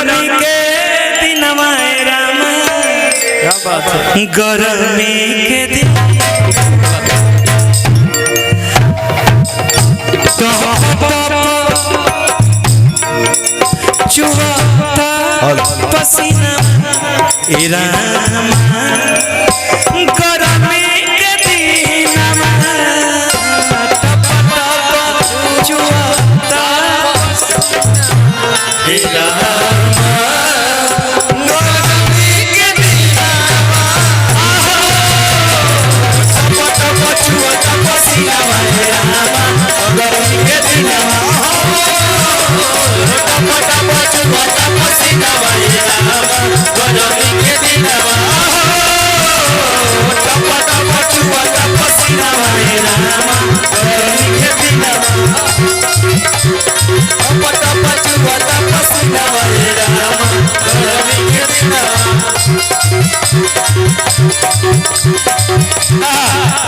गरमी के दिनवा राम, क्या बात है। गरमी के दिन चुहता पसीना राम, गरमी के दिनवा टप टप चुहता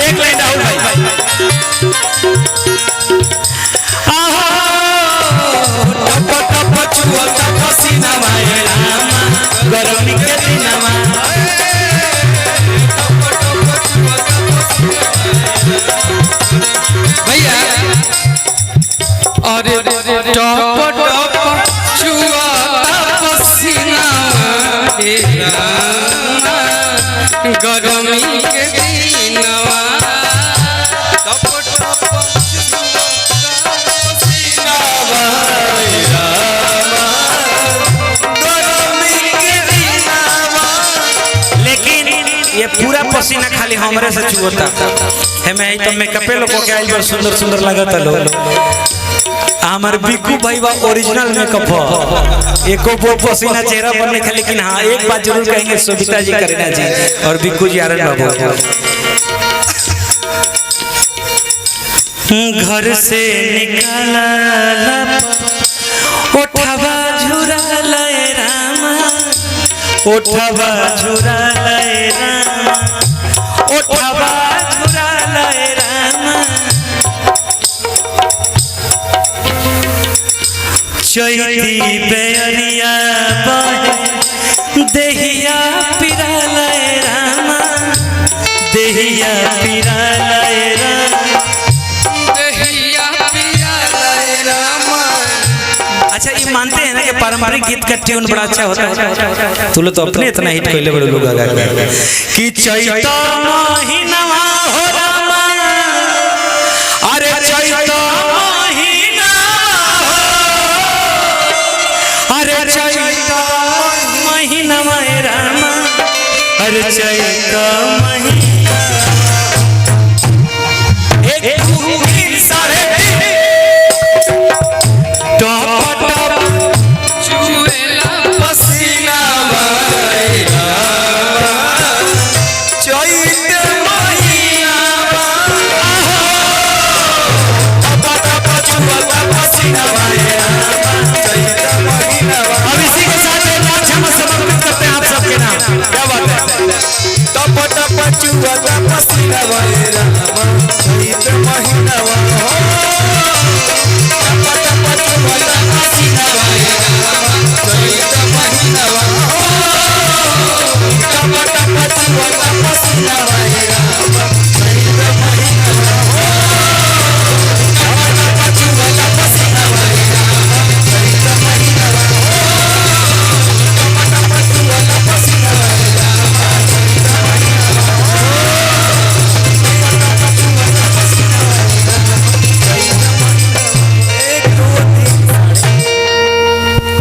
एक लाइन राहुल भाई, टप टप चुहता पसीना राम, गरमी के दिनवा भैया अरे टप टप चुहता पसीना गरमी के दिनवा टप टप ये पूरा पसीना खाली हमरे से चुहता है। मैं तो मेकअपे लोग के आइल बार सुंदर सुंदर लगत लो। हमार बिक्कू भाई बा ओरिजिनल मेकअप हो, एको वो पसीना चेहरा पर नहीं, लेकिन हाँ एक बात जरूर कहेंगे, सोबिता जी, करीना जी और बिक्कू जी आरन बाबू। घर से निकाला ओठवा झुरा लय रामा, ओठवा झुरा लय रामा, ओठवा झुरा लय रामा, चैती बेअरिया बहे देहिया पिरा लय रामा, देहिया पिरा लय रामा, देहिया पिया लय रामा। अच्छा ये मानते हैं ना कि पारंपरिक गीत का ट्यून बड़ा अच्छा होता है। तू लोग तो अपने इतना हिट कइले बड़े लोग गा कि चैत महीनवा हो रामा, अरे चैत महीना, अरे चैत महीनवा रामा, अरे चैत महीना एक मुखिर सारे चुएला पसीना अब इसी के साथ एक और क्षमा समर्पित करते हैं आप सबके नाम। क्या बात है। टप टप चुएला पसीना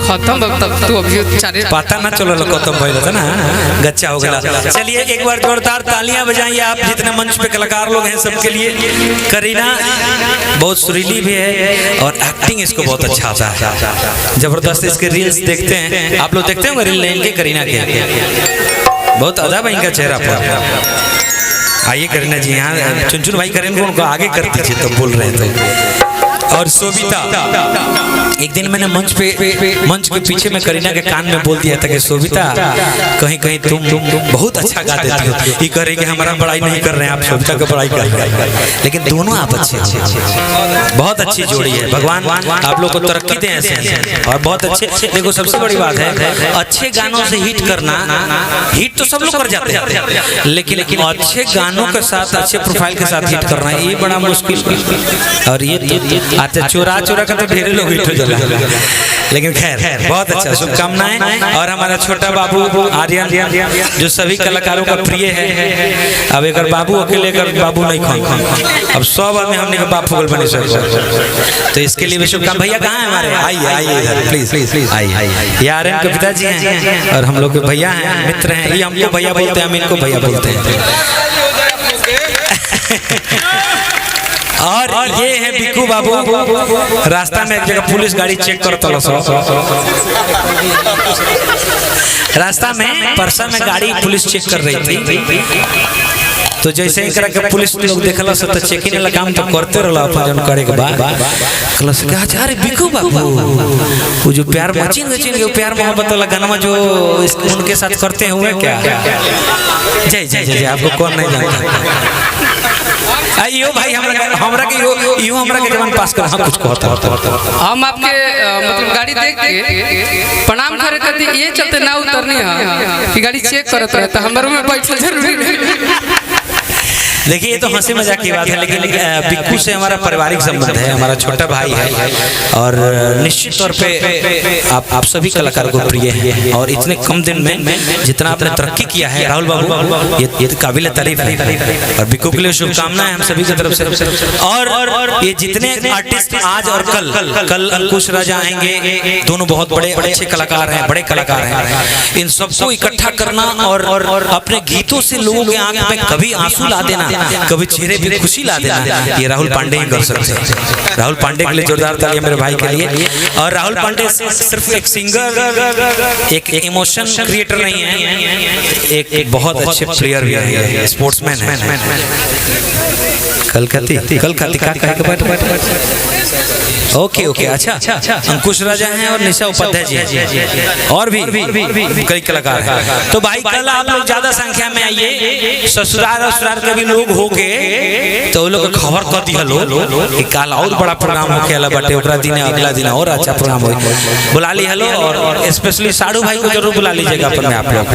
खत्म तक तो अभी चारे पता ना चलो खत्म भइल था ना, गच्चा हो गया। चलिए एक बार जोरदार तालियां बजाइए आप जितने मंच पे कलाकार लोग हैं सबके लिए। करीना बहुत सुरीली भी है और एक्टिंग इसको बहुत अच्छा आता है, जबरदस्त। इसके रील्स देखते हैं आप लोग, देखते होंगे रील इनके करीना के, बहुत अदा भाई इनका चेहरा पर। आइए करीना जी यहाँ, चुनचुन भाई करेंगे उनको आगे कर दीजिए तो बोल रहे हैं तो और सोबिता। एक दिन मैंने मंच के पीछे में करीना के कान में बोल दिया था कि सोबिता कहीं कहीं तुम बहुत अच्छा गा देती हो। ये कह रही कि हमारा बड़ाई नहीं कर रहे हैं आप, सोबिता का बड़ाई कर रहे हैं, लेकिन दोनों आप अच्छे बहुत अच्छी जोड़ी है। भगवान आप लोग को तरक्की दें ऐसे और बहुत अच्छे। देखो सबसे बड़ी बात है अच्छे गानों से हिट करना, हिट तो सब लोग कर जाते हैं, लेकिन अच्छे गानों के साथ अच्छे प्रोफाइल के साथ हिट करना ये बड़ा मुश्किल। और ये आते चोरा का तो ढेर लोग हिट हो जाते, लेकिन खैर बहुत अच्छा, शुभकामनाएं। और हमारा छोटा बाबू आर्यन जो सभी कलाकारों का प्रिय है। अब एक बाबू अकेले कर बाबू नहीं खान, अब 100 बार में हमने बाप फुगल बने सब, तो इसके लिए भी शुभकामनाएं। भैया कहाँ है हमारे? आइए इधर प्लीज आइए। ये आर्यन के पिताजी हैं और हम लोग के भैया हैं, मित्र हैं। ये हमको भैया बोलते हैं, हम इनको भैया बोलते हैं। और ये है बिक्कू बाबू। रास्ता में एक जगह पुलिस गाड़ी चेक करता रास्ता में परसा में गाड़ी पुलिस चेक कर रही थी, तो जैसे ही करा के पुलिस लोग देखला से तो चेकिंग वाला काम तो करते रहला अपन जन करे के बाद कहलस कि अच्छा रे बिक्कू बाबू वो जो प्यार मचिन के प्यार मोहब्बत वाला गाना जो उनके साथ करते हुए क्या? जय आपको कौन नहीं जानता? आइयो भाई हमरा के जवान पास कर हम कुछ कहता हम आपके मतलब गाड़ी देख के प्रणाम करे खातिर ये चलते ना उतरनी है कि गाड़ी चेक करत रहे तो हमारे में बैठल जरूरी नहीं। देखिए ये तो हंसी मजाक की बात है, लेकिन बिक्कू से हमारा पारिवारिक संबंध है, हमारा छोटा भाई है और निश्चित तौर पे आप सभी कलाकारों को प्रिय है। और इतने कम दिन में जितना आपने तरक्की किया है राहुल बाबू, ये तो काबिल तारीफ है। और बिक्कू के लिए शुभकामनाएं हम सभी की तरफ से। और ये जितने आर्टिस्ट आज और कल अंकुश राजा आएंगे, दोनों बहुत बड़े अच्छे कलाकार हैं, बड़े कलाकार हैं। इन सबको इकट्ठा करना और अपने गीतों से लोगों के आंख में कभी आंसू ला देना, कभी चेहरे पे खुशी ला देना, ये राहुल पांडे ही कर सकते हैं। राहुल पांडे के लिए जोरदार तालियां मेरे भाई के लिए। और राहुल पांडे सिर्फ एक सिंगर, एक इमोशन क्रिएटर नहीं है, एक बहुत अच्छे प्लेयर भी है, स्पोर्ट्समैन है। कलकत्ती का कहे के बात ओके अच्छा अंकुश राजा हैं और निशा उपाध्याय जी हैं और भी कई कलाकार हैं। तो भाई कल आप लोग ज्यादा संख्या में आइए, ससुराल के भी लोग होके तो वो लोग खबर कर दिया लो कल और बड़ा प्रोग्राम होके अला बाटे, ओकरा दिन अगला दिन और अच्छा प्रोग्राम हो, बुला ली हेलो। और स्पेशली साड़ू भाई को जरूर बुला लीजिएगा अपन में आप लोग,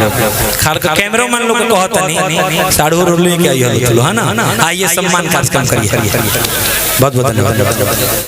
खाल का कैमरामैन लोग को कहता नहीं साड़ू रोल लेके आई है ना, आइए सम्मान कार्यक्रम करिए। बहुत बहुत धन्यवाद।